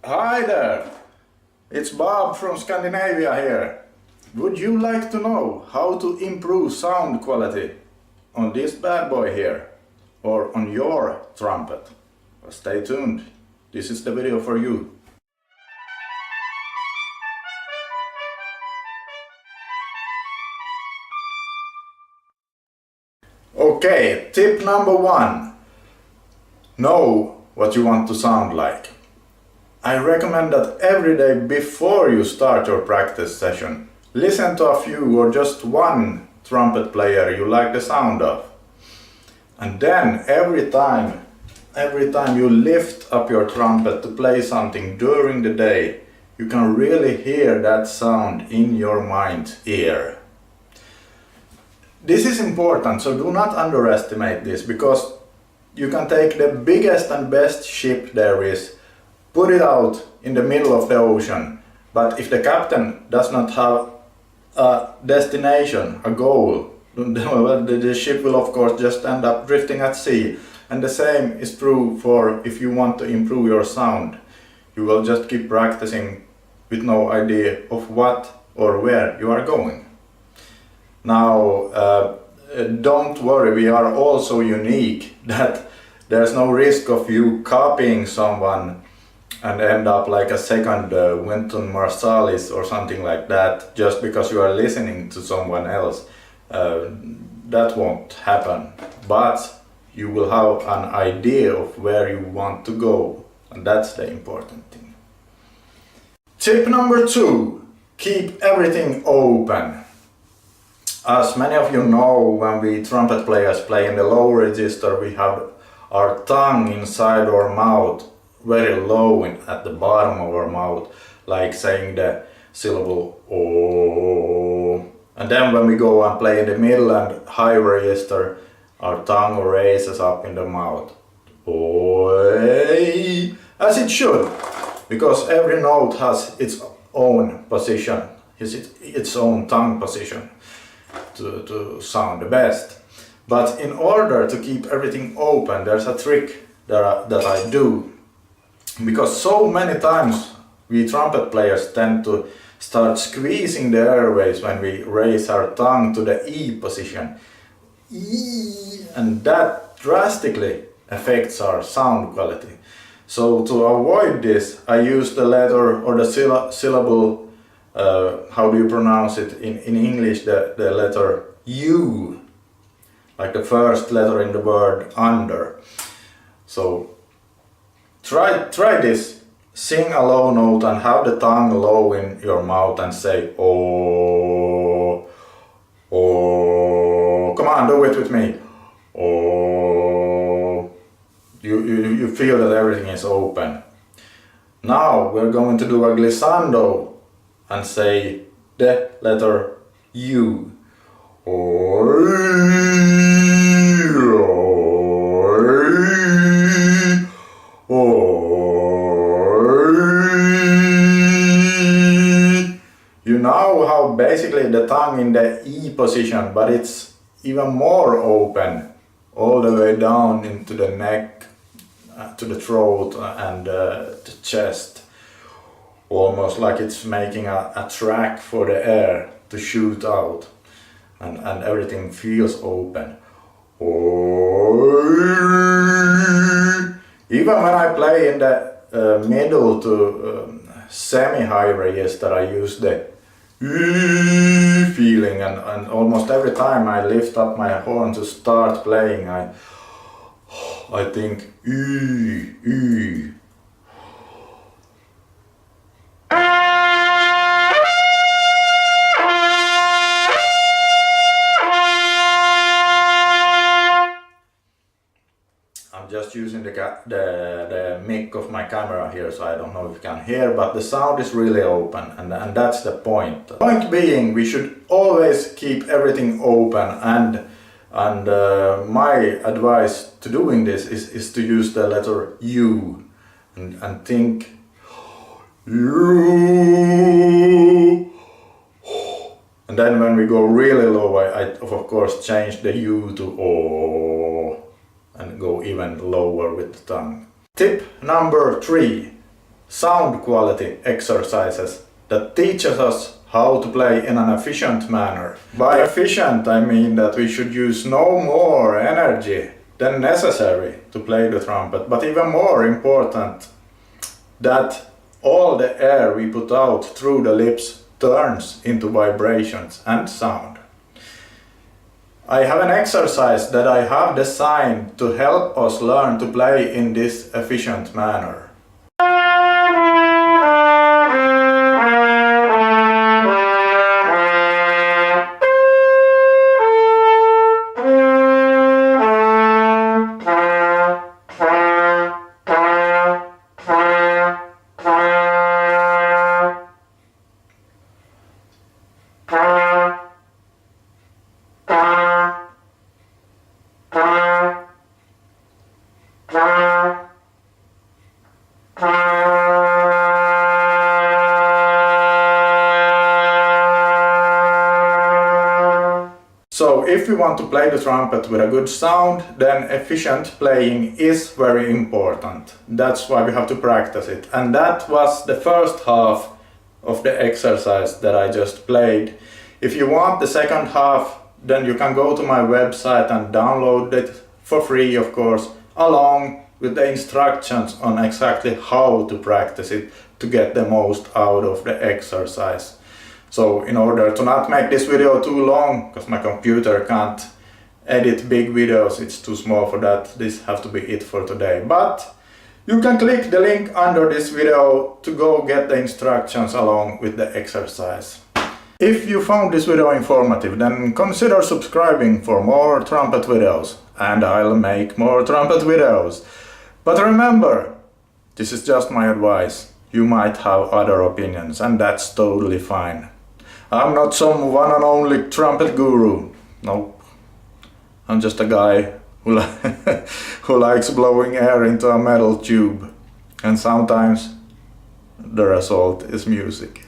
Hi there! It's Bob from Scandinavia here. Would you like to know how to improve sound quality on this bad boy here or on your trumpet? Well, stay tuned, this is the video for you. Okay, tip number 1. Know what you want to sound like. I recommend that every day before you start your practice session, listen to a few or just one trumpet player you like the sound of. And then every time you lift up your trumpet to play something during the day, you can really hear that sound in your mind's ear. This is important, so do not underestimate this, because you can take the biggest and best ship there is, put it out in the middle of the ocean, but if the captain does not have a destination, a goal, the ship will of course just end up drifting at sea. And the same is true for if you want to improve your sound. You will just keep practicing with no idea of what or where you are going. Now, don't worry, we are all so unique that there's no risk of you copying someone and end up like a second Wynton Marsalis or something like that just because you are listening to someone else. That won't happen, but you will have an idea of where you want to go, and that's the important thing. Tip number 2. Keep everything open. As many of you know, when we trumpet players play in the low register, we have our tongue inside our mouth, very low at the bottom of our mouth, like saying the syllable O. And then when we go and play in the middle and high register, our tongue raises up in the mouth. Oy, as it should, because every note has its own position, its own tongue position to sound the best. But in order to keep everything open, there's a trick that I do. Because so many times we trumpet players tend to start squeezing the airways when we raise our tongue to the E position. E, and that drastically affects our sound quality. So to avoid this, I use the letter or the syllable, how do you pronounce it in English, the letter U, like the first letter in the word under. So try this, sing a low note and have the tongue low in your mouth and say oh, oh, come on, do it with me, oh, you feel that everything is open. Now we're going to do a glissando and say the letter U. You know how basically the tongue in the E position, but it's even more open all the way down into the neck, to the throat and the chest, almost like it's making a track for the air to shoot out, and everything feels open. Even when I play in the middle to semi-high register, I use the feeling, and almost every time I lift up my horn to start playing, I think I'm just using the mic of my camera here, so I don't know if you can hear, but the sound is really open, and that's the point. The point being, we should always keep everything open, and my advice to doing this is to use the letter U and think U. And then when we go really low, I of course change the U to O and go even lower with the tongue. Tip number 3. sound quality exercises that teaches us how to play in an efficient manner. By efficient, I mean that we should use no more energy than necessary to play the trumpet, but even more important, that all the air we put out through the lips turns into vibrations and sound. I have an exercise that I have designed to help us learn to play in this efficient manner. So if we want to play the trumpet with a good sound, then efficient playing is very important. That's why we have to practice it. And that was the first half of the exercise that I just played. If you want the second half, then you can go to my website and download it for free, of course, along with the instructions on exactly how to practice it to get the most out of the exercise. So in order to not make this video too long, because my computer can't edit big videos, it's too small for that, this has to be it for today. But you can click the link under this video to go get the instructions along with the exercise. If you found this video informative, then consider subscribing for more trumpet videos, and I'll make more trumpet videos. But remember, this is just my advice. You might have other opinions, and that's totally fine. I'm not some one and only trumpet guru. Nope. I'm just a guy who, who likes blowing air into a metal tube. And sometimes the result is music.